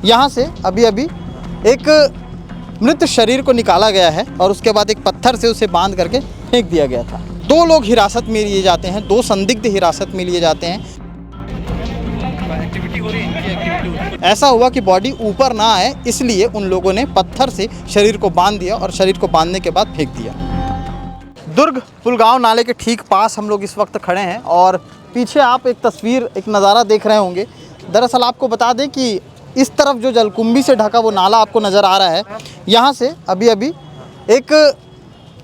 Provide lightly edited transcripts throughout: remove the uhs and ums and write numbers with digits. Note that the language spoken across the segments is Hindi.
यहाँ से अभी अभी एक मृत शरीर को निकाला गया है और उसके बाद एक पत्थर से उसे बांध करके फेंक दिया गया था। 2 लोग हिरासत में लिए जाते हैं, 2 संदिग्ध हिरासत में लिए जाते हैं। ऐसा हुआ कि बॉडी ऊपर ना आए, इसलिए उन लोगों ने पत्थर से शरीर को बांध दिया और शरीर को बांधने के बाद फेंक दिया। दुर्ग पुलगांव नाले के ठीक पास हम लोग इस वक्त खड़े हैं और पीछे आप एक तस्वीर, एक नज़ारा देख रहे होंगे। दरअसल आपको बता दें कि इस तरफ जो जलकुंभी से ढका वो नाला आपको नज़र आ रहा है, यहाँ से अभी अभी एक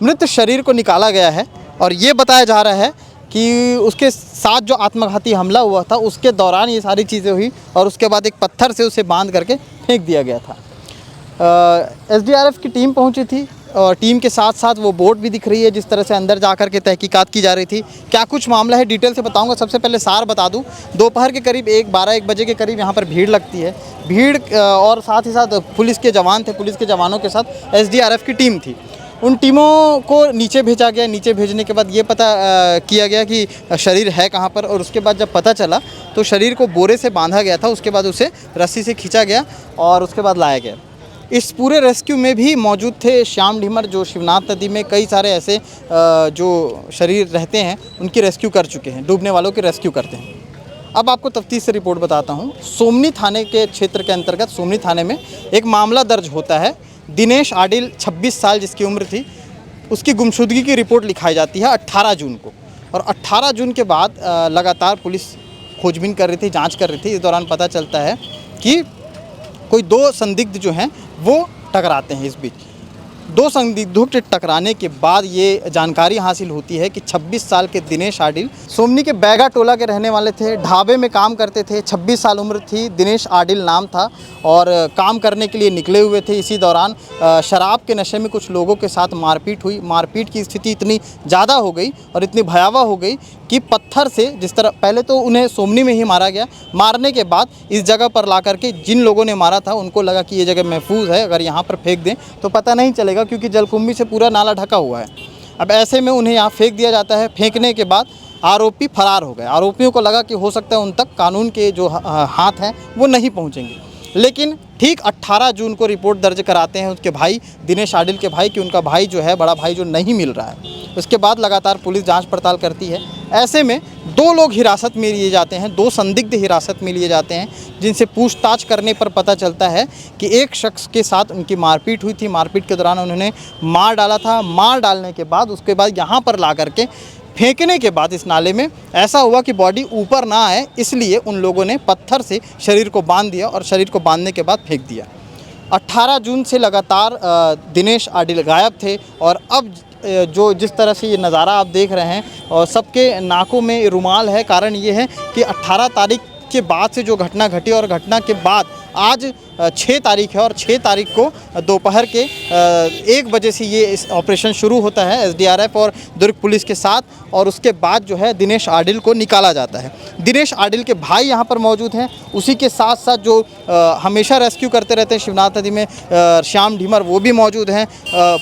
मृत शरीर को निकाला गया है और ये बताया जा रहा है कि उसके साथ जो आत्मघाती हमला हुआ था उसके दौरान ये सारी चीज़ें हुई और उसके बाद एक पत्थर से उसे बांध करके फेंक दिया गया था। एसडीआरएफ की टीम पहुंची थी और टीम के साथ साथ वो बोट भी दिख रही है जिस तरह से अंदर जा कर के तहकीकात की जा रही थी। क्या कुछ मामला है डिटेल से बताऊंगा। सबसे पहले सार बता दूं, दोपहर के करीब 1 बजे के करीब यहाँ पर भीड़ लगती है। भीड़ और साथ ही साथ पुलिस के जवान थे, पुलिस के जवानों के साथ एसडीआरएफ की टीम थी। उन टीमों को नीचे भेजा गया। नीचे भेजने के बाद ये पता किया गया कि शरीर है कहाँ पर, और उसके बाद जब पता चला तो शरीर को बोरे से बांधा गया था, उसके बाद उसे रस्सी से खींचा गया और उसके बाद लाया गया। इस पूरे रेस्क्यू में भी मौजूद थे श्याम ढीमर, जो शिवनाथ नदी में कई सारे ऐसे जो शरीर रहते हैं उनकी रेस्क्यू कर चुके हैं, डूबने वालों की रेस्क्यू करते हैं। अब आपको तफ्तीश से रिपोर्ट बताता हूँ। सोमनी थाने के क्षेत्र के अंतर्गत सोमनी थाने में एक मामला दर्ज होता है। दिनेश आडिल 26 साल जिसकी उम्र थी, उसकी गुमशुदगी की रिपोर्ट लिखाई जाती है 18 जून को, और 18 जून के बाद लगातार पुलिस खोजबीन कर रही थी, जांच कर रही थी। इस दौरान पता चलता है कि कोई 2 संदिग्ध जो हैं वो टकराते हैं। इस बीच 2 संदिग्धों के टकराने के बाद ये जानकारी हासिल होती है कि 26 साल के दिनेश आडिल सोमनी के बैगा टोला के रहने वाले थे, ढाबे में काम करते थे। 26 साल उम्र थी, दिनेश आडिल नाम था और काम करने के लिए निकले हुए थे। इसी दौरान शराब के नशे में कुछ लोगों के साथ मारपीट हुई। मारपीट की स्थिति इतनी ज़्यादा हो गई और इतनी भयावह हो गई कि पत्थर से, जिस तरह पहले तो उन्हें सोमनी में ही मारा गया, मारने के बाद इस जगह पर ला करके जिन लोगों ने मारा था उनको लगा कि ये जगह महफूज है, अगर यहाँ पर फेंक दें तो पता नहीं चलेगा क्योंकि जलकुंभी से पूरा नाला ढका हुआ है। अब ऐसे में उन्हें यहाँ फेंक दिया जाता है। फेंकने के बाद आरोपी फरार हो गए। आरोपियों को लगा कि हो सकता है उन तक कानून के जो हाथ हैं वो नहीं पहुँचेंगे, लेकिन ठीक 18 जून को रिपोर्ट दर्ज कराते हैं उसके भाई, दिनेश आडिल के भाई, कि उनका भाई जो है, बड़ा भाई जो नहीं मिल रहा है। उसके बाद लगातार पुलिस जांच पड़ताल करती है। ऐसे में 2 लोग हिरासत में लिए जाते हैं, 2 संदिग्ध हिरासत में लिए जाते हैं, जिनसे पूछताछ करने पर पता चलता है कि एक शख्स के साथ उनकी मारपीट हुई थी। मारपीट के दौरान उन्होंने मार डाला था। मार डालने के बाद उसके बाद यहाँ पर ला करके फेंकने के बाद इस नाले में ऐसा हुआ कि बॉडी ऊपर ना आए, इसलिए उन लोगों ने पत्थर से शरीर को बांध दिया और शरीर को बांधने के बाद फेंक दिया। 18 जून से लगातार दिनेश आडिल गायब थे और अब जो जिस तरह से ये नज़ारा आप देख रहे हैं और सबके नाकों में रुमाल है, कारण ये है कि 18 तारीख के बाद से जो घटना घटी और घटना के बाद आज 6 तारीख है और 6 तारीख को दोपहर के 1 बजे से ये इस ऑपरेशन शुरू होता है एसडीआरएफ और दुर्ग पुलिस के साथ, और उसके बाद जो है दिनेश आडिल को निकाला जाता है। दिनेश आडिल के भाई यहाँ पर मौजूद हैं, उसी के साथ साथ जो हमेशा रेस्क्यू करते रहते हैं शिवनाथ नदी में, श्याम ढीमर, वो भी मौजूद हैं।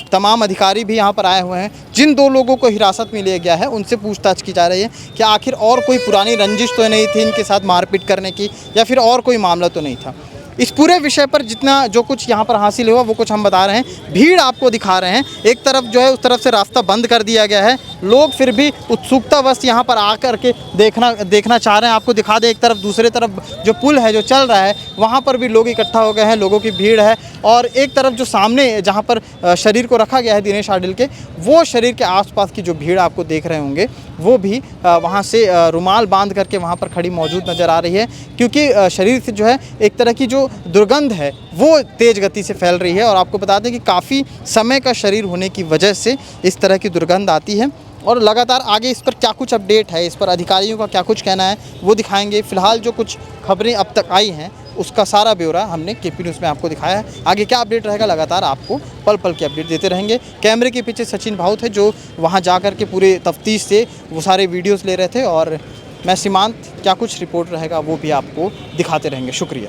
तमाम अधिकारी भी यहाँ पर आए हुए हैं। जिन 2 लोगों को हिरासत में लिया गया है उनसे पूछताछ की जा रही है कि आखिर और कोई पुरानी रंजिश तो नहीं थी इनके साथ मारपीट करने की, या फिर और कोई मामला तो नहीं था। इस पूरे विषय पर जितना जो कुछ यहाँ पर हासिल हुआ वो कुछ हम बता रहे हैं। भीड़ आपको दिखा रहे हैं। एक तरफ जो है उस तरफ से रास्ता बंद कर दिया गया है, लोग फिर भी उत्सुकतावश यहाँ पर आकर के देखना चाह रहे हैं। आपको दिखा दें, एक तरफ दूसरे तरफ जो पुल है जो चल रहा है वहाँ पर भी लोग इकट्ठा हो गए हैं, लोगों की भीड़ है। और एक तरफ जो सामने जहाँ पर शरीर को रखा गया है दिनेश आडिल के, वो शरीर के आसपास की जो भीड़ आपको देख रहे होंगे वो भी वहाँ से रुमाल बांध करके वहाँ पर खड़ी मौजूद नज़र आ रही है, क्योंकि शरीर से जो है एक तरह की जो दुर्गंध है वो तेज़ गति से फैल रही है। और आपको बता दें कि काफ़ी समय का शरीर होने की वजह से इस तरह की दुर्गंध आती है। और लगातार आगे इस पर क्या कुछ अपडेट है, इस पर अधिकारियों का क्या कुछ कहना है वो दिखाएंगे। फ़िलहाल जो कुछ खबरें अब तक आई हैं उसका सारा ब्यौरा हमने केपी न्यूज़ में आपको दिखाया है। आगे क्या अपडेट रहेगा लगातार आपको पल पल के अपडेट देते रहेंगे। कैमरे के पीछे सचिन भाउत है जो वहाँ जा कर के पूरे तफ्तीश से वो सारे वीडियोज़ ले रहे थे, और मैं सीमांत क्या कुछ रिपोर्ट रहेगा वो भी आपको दिखाते रहेंगे। शुक्रिया।